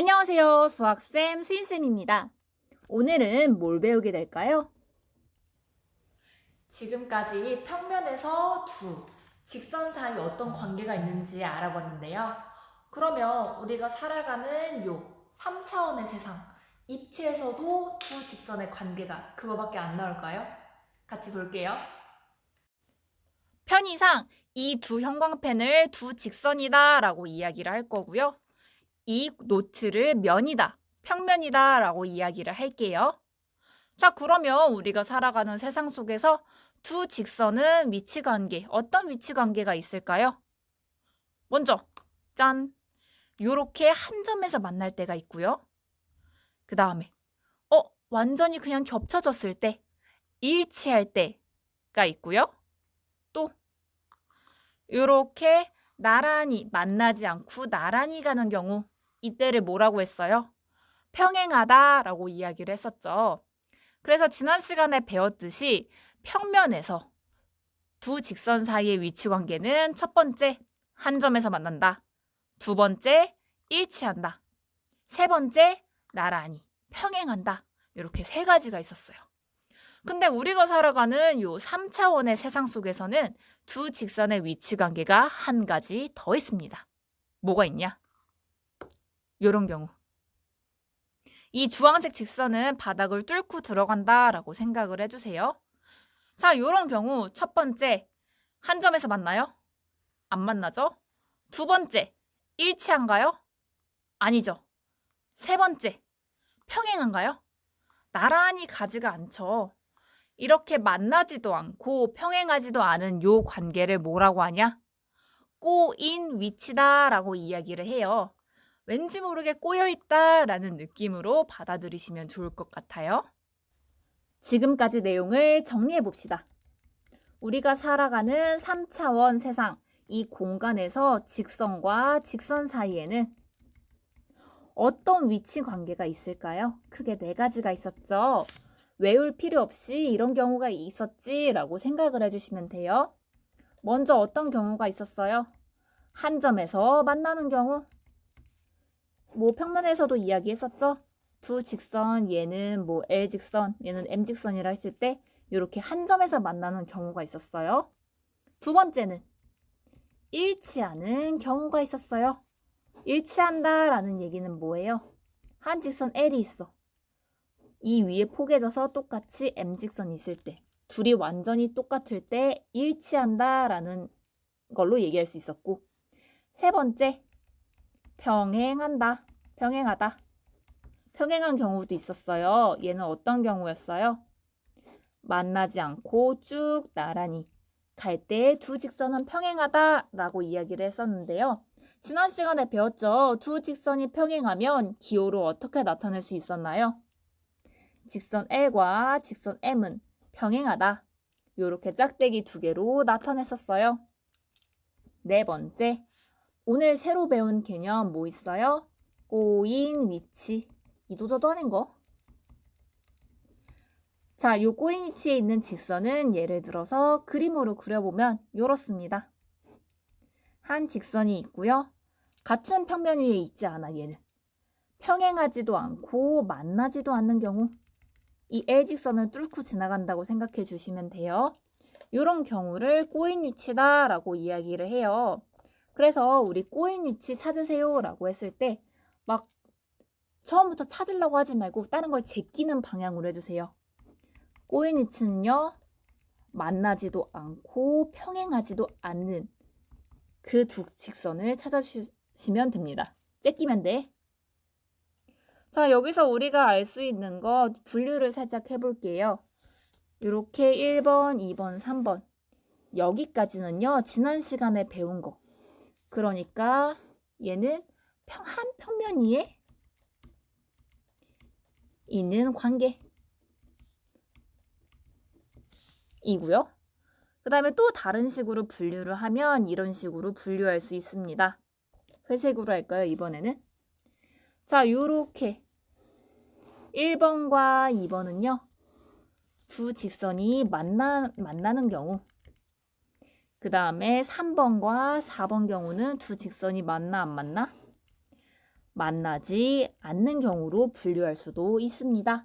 안녕하세요. 수학쌤 수인쌤입니다. 오늘은 뭘 배우게 될까요? 지금까지 평면에서 두 직선 사이 어떤 관계가 있는지 알아봤는데요. 그러면 우리가 살아가는 요 3차원의 세상, 입체에서도 두 직선의 관계가 그거밖에 안 나올까요? 같이 볼게요. 편의상 이 두 형광펜을 두 직선이다 라고 이야기를 할 거고요. 이 노트를 면이다, 평면이다 라고 이야기를 할게요. 자, 그러면 우리가 살아가는 세상 속에서 두 직선은 위치관계, 어떤 위치관계가 있을까요? 먼저, 짠! 요렇게 한 점에서 만날 때가 있고요. 그 다음에 완전히 그냥 겹쳐졌을 때, 일치할 때가 있고요. 또 요렇게 나란히 만나지 않고 나란히 가는 경우, 이때를 뭐라고 했어요? 평행하다라고 이야기를 했었죠. 그래서 지난 시간에 배웠듯이 평면에서 두 직선 사이의 위치 관계는 첫 번째, 한 점에서 만난다. 두 번째, 일치한다. 세 번째, 나란히 평행한다. 이렇게 세 가지가 있었어요. 근데 우리가 살아가는 요 3차원의 세상 속에서는 두 직선의 위치 관계가 한 가지 더 있습니다. 뭐가 있냐? 요런 경우. 이 주황색 직선은 바닥을 뚫고 들어간다라고 생각을 해주세요. 자, 요런 경우 첫 번째, 한 점에서 만나요? 안 만나죠? 두 번째, 일치한가요? 아니죠. 세 번째, 평행한가요? 나란히 가지가 않죠. 이렇게 만나지도 않고 평행하지도 않은 요 관계를 뭐라고 하냐? 꼬인 위치다라고 이야기를 해요. 왠지 모르게 꼬여있다라는 느낌으로 받아들이시면 좋을 것 같아요. 지금까지 내용을 정리해 봅시다. 우리가 살아가는 3차원 세상, 이 공간에서 직선과 직선 사이에는 어떤 위치 관계가 있을까요? 크게 네 가지가 있었죠. 외울 필요 없이 이런 경우가 있었지라고 생각을 해주시면 돼요. 먼저 어떤 경우가 있었어요? 한 점에서 만나는 경우. 평면에서도 이야기했었죠. 두 직선, 얘는 L 직선, 얘는 M 직선이라 했을 때 이렇게 한 점에서 만나는 경우가 있었어요. 두 번째는 일치하는 경우가 있었어요. 일치한다라는 얘기는 뭐예요? 한 직선 L이 있어. 이 위에 포개져서 똑같이 M직선이 있을 때, 둘이 완전히 똑같을 때 일치한다라는 걸로 얘기할 수 있었고, 세 번째, 평행한다, 평행하다. 평행한 경우도 있었어요. 얘는 어떤 경우였어요? 만나지 않고 쭉 나란히 갈 때 두 직선은 평행하다라고 이야기를 했었는데요. 지난 시간에 배웠죠. 두 직선이 평행하면 기호로 어떻게 나타낼 수 있었나요? 직선 L과 직선 M은 평행하다. 이렇게 짝대기 두 개로 나타냈었어요. 네 번째, 오늘 새로 배운 개념 뭐 있어요? 꼬인 위치. 이도저도 아닌 거. 자, 요 꼬인 위치에 있는 직선은 예를 들어서 그림으로 그려보면 이렇습니다. 한 직선이 있고요. 같은 평면 위에 있지 않아, 얘는. 평행하지도 않고 만나지도 않는 경우. 이 L직선을 뚫고 지나간다고 생각해 주시면 돼요. 이런 경우를 꼬인 위치다라고 이야기를 해요. 그래서 우리 꼬인 위치 찾으세요 라고 했을 때 막 처음부터 찾으려고 하지 말고 다른 걸 제끼는 방향으로 해주세요. 꼬인 위치는요. 만나지도 않고 평행하지도 않는 그 두 직선을 찾아주시면 됩니다. 제끼면 돼. 자, 여기서 우리가 알 수 있는 거 분류를 살짝 해볼게요. 이렇게 1번, 2번, 3번 여기까지는요. 지난 시간에 배운 거. 그러니까 얘는 한 평면 위에 있는 관계 이고요. 그 다음에 또 다른 식으로 분류를 하면 이런 식으로 분류할 수 있습니다. 회색으로 할까요? 이번에는. 자, 요렇게 1번과 2번은요. 두 직선이 만나는 경우. 그 다음에 3번과 4번 경우는 두 직선이 만나 안 만나? 만나지 않는 경우로 분류할 수도 있습니다.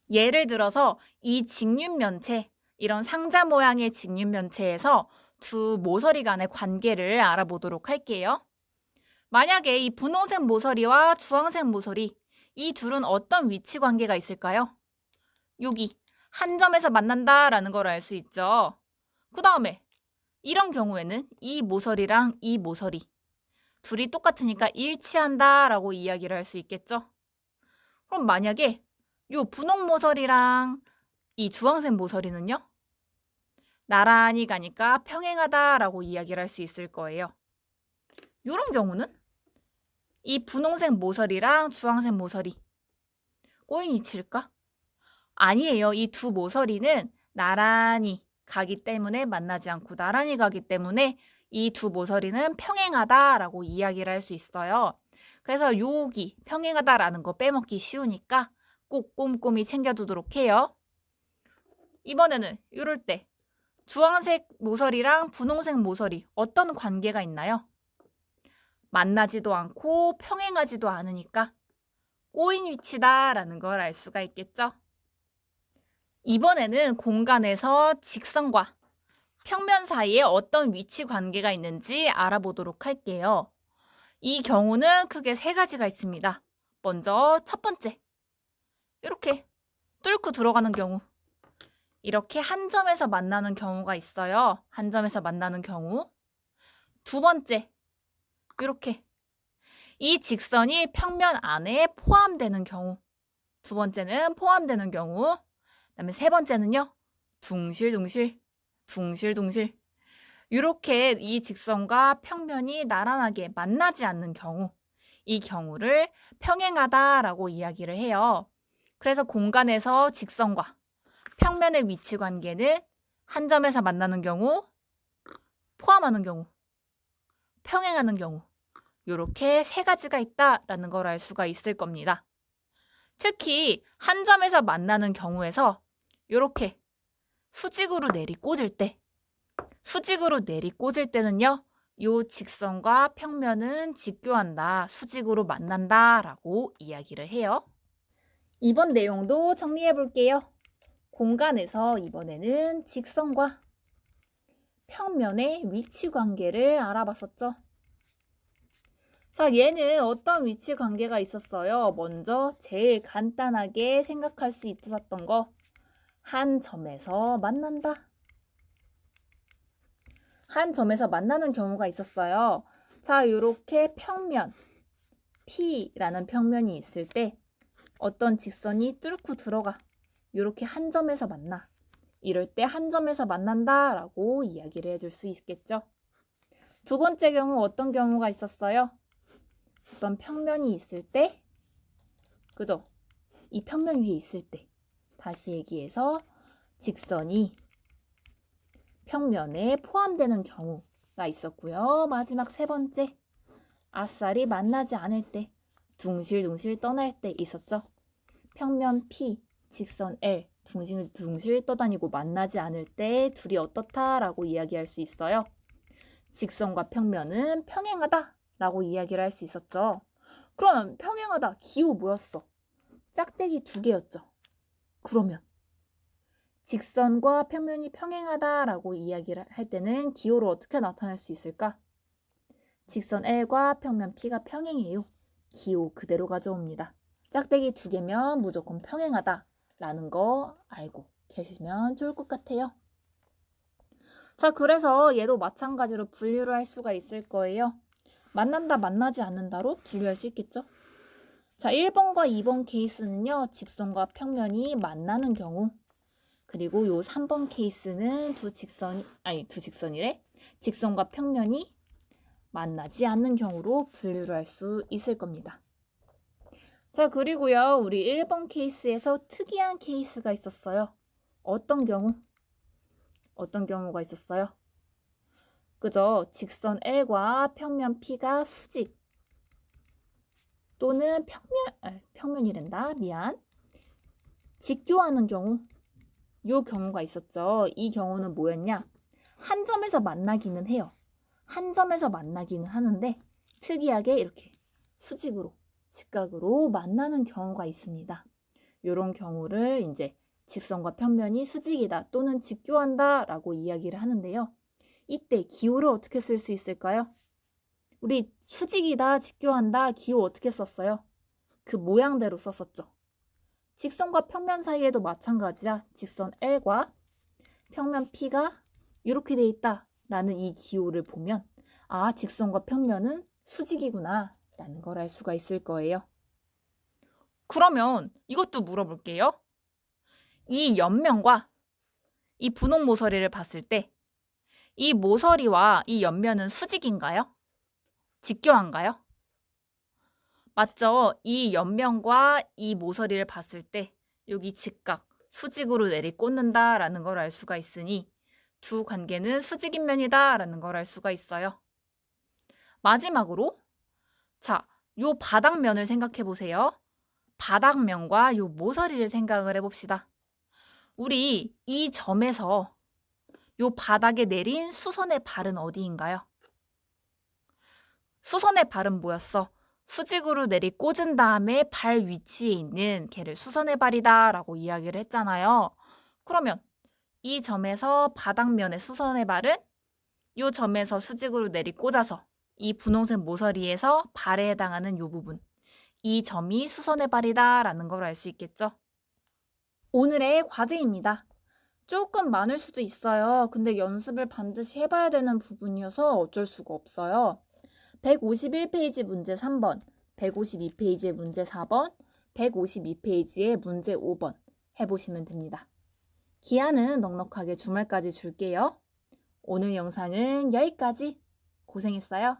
예를 들어서 이 직륜면체, 이런 상자 모양의 직륜면체에서 두 모서리 간의 관계를 알아보도록 할게요. 만약에 이 분홍색 모서리와 주황색 모서리, 이 둘은 어떤 위치 관계가 있을까요? 여기 한 점에서 만난다라는 걸 알 수 있죠. 그 다음에 이런 경우에는 이 모서리랑 이 모서리 둘이 똑같으니까 일치한다라고 이야기를 할 수 있겠죠. 그럼 만약에 요 분홍 모서리랑 이 주황색 모서리는요? 나란히 가니까 평행하다라고 이야기를 할 수 있을 거예요. 이런 경우는 이 분홍색 모서리랑 주황색 모서리 꼬인 위치일까? 아니에요. 이 두 모서리는 나란히 가기 때문에 만나지 않고 나란히 가기 때문에 이 두 모서리는 평행하다라고 이야기를 할 수 있어요. 그래서 여기 평행하다라는 거 빼먹기 쉬우니까 꼭 꼼꼼히 챙겨두도록 해요. 이번에는 이럴 때 주황색 모서리랑 분홍색 모서리 어떤 관계가 있나요? 만나지도 않고 평행하지도 않으니까 꼬인 위치다라는 걸 알 수가 있겠죠. 이번에는 공간에서 직선과 평면 사이에 어떤 위치 관계가 있는지 알아보도록 할게요. 이 경우는 크게 세 가지가 있습니다. 먼저 첫 번째, 이렇게 뚫고 들어가는 경우. 이렇게 한 점에서 만나는 경우가 있어요. 한 점에서 만나는 경우. 두 번째, 이렇게 이 직선이 평면 안에 포함되는 경우. 두 번째는 포함되는 경우. 그다음에 세 번째는요. 둥실둥실. 이렇게 이 직선과 평면이 나란하게 만나지 않는 경우. 이 경우를 평행하다라고 이야기를 해요. 그래서 공간에서 직선과 평면의 위치 관계는 한 점에서 만나는 경우, 포함하는 경우, 평행하는 경우. 이렇게 세 가지가 있다라는 걸 알 수가 있을 겁니다. 특히 한 점에서 만나는 경우에서 이렇게 수직으로 내리꽂을 때는요. 이 직선과 평면은 직교한다, 수직으로 만난다라고 이야기를 해요. 이번 내용도 정리해 볼게요. 공간에서 이번에는 직선과 평면의 위치 관계를 알아봤었죠. 자, 얘는 어떤 위치 관계가 있었어요? 먼저 제일 간단하게 생각할 수 있었던 거, 한 점에서 만난다. 한 점에서 만나는 경우가 있었어요. 자, 이렇게 평면, P라는 평면이 있을 때 어떤 직선이 뚫고 들어가. 이렇게 한 점에서 만나. 이럴 때 한 점에서 만난다라고 이야기를 해줄 수 있겠죠. 두 번째 경우 어떤 경우가 있었어요? 어떤 평면이 있을 때, 그죠? 이 평면 위에 있을 때, 다시 얘기해서 직선이 평면에 포함되는 경우가 있었고요. 마지막 세 번째, 아싸리 만나지 않을 때, 둥실둥실 떠날 때 있었죠. 평면 P, 직선 L, 둥실둥실 떠다니고 만나지 않을 때 둘이 어떻다라고 이야기할 수 있어요. 직선과 평면은 평행하다라고 이야기를 할 수 있었죠. 그러면 평행하다, 기호 뭐였어? 짝대기 두 개였죠. 그러면 직선과 평면이 평행하다라고 이야기를 할 때는 기호로 어떻게 나타낼 수 있을까? 직선 L과 평면 P가 평행해요. 기호 그대로 가져옵니다. 짝대기 두 개면 무조건 평행하다라는 거 알고 계시면 좋을 것 같아요. 자, 그래서 얘도 마찬가지로 분류를 할 수가 있을 거예요. 만난다, 만나지 않는다로 분류할 수 있겠죠? 자, 1번과 2번 케이스는요. 직선과 평면이 만나는 경우. 그리고 요 3번 케이스는 두 직선이래. 직선과 평면이 만나지 않는 경우로 분류를 할 수 있을 겁니다. 자, 그리고요. 우리 1번 케이스에서 특이한 케이스가 있었어요. 어떤 경우가 있었어요? 그죠? 직선 L과 평면 P가 수직 또는 평면이란다. 미안. 직교하는 경우. 요 경우가 있었죠. 이 경우는 뭐였냐? 한 점에서 만나기는 해요. 한 점에서 만나기는 하는데 특이하게 이렇게 수직으로, 직각으로 만나는 경우가 있습니다. 이런 경우를 이제 직선과 평면이 수직이다 또는 직교한다 라고 이야기를 하는데요. 이때 기호를 어떻게 쓸 수 있을까요? 우리 수직이다, 직교한다, 기호 어떻게 썼어요? 그 모양대로 썼었죠. 직선과 평면 사이에도 마찬가지야. 직선 L과 평면 P가 이렇게 돼 있다 라는 이 기호를 보면 아, 직선과 평면은 수직이구나 라는 걸 알 수가 있을 거예요. 그러면 이것도 물어볼게요. 이 옆면과 이 분홍 모서리를 봤을 때 이 모서리와 이 옆면은 수직인가요? 직교한가요? 맞죠? 이 옆면과 이 모서리를 봤을 때 여기 직각, 수직으로 내리꽂는다 라는 걸 알 수가 있으니 두 관계는 수직인 면이다 라는 걸 알 수가 있어요. 마지막으로 자, 요 바닥면을 생각해 보세요. 바닥면과 요 모서리를 생각을 해봅시다. 우리 이 점에서 요 바닥에 내린 수선의 발은 어디인가요? 수선의 발은 뭐였어? 수직으로 내리꽂은 다음에 발 위치에 있는 걔를 수선의 발이다 라고 이야기를 했잖아요. 그러면 이 점에서 바닥면의 수선의 발은 이 점에서 수직으로 내리꽂아서 이 분홍색 모서리에서 발에 해당하는 이 부분, 이 점이 수선의 발이다 라는 걸 알 수 있겠죠? 오늘의 과제입니다. 조금 많을 수도 있어요. 근데 연습을 반드시 해봐야 되는 부분이어서 어쩔 수가 없어요. 151페이지 문제 3번, 152페이지의 문제 4번, 152페이지의 문제 5번 해보시면 됩니다. 기한은 넉넉하게 주말까지 줄게요. 오늘 영상은 여기까지. 고생했어요.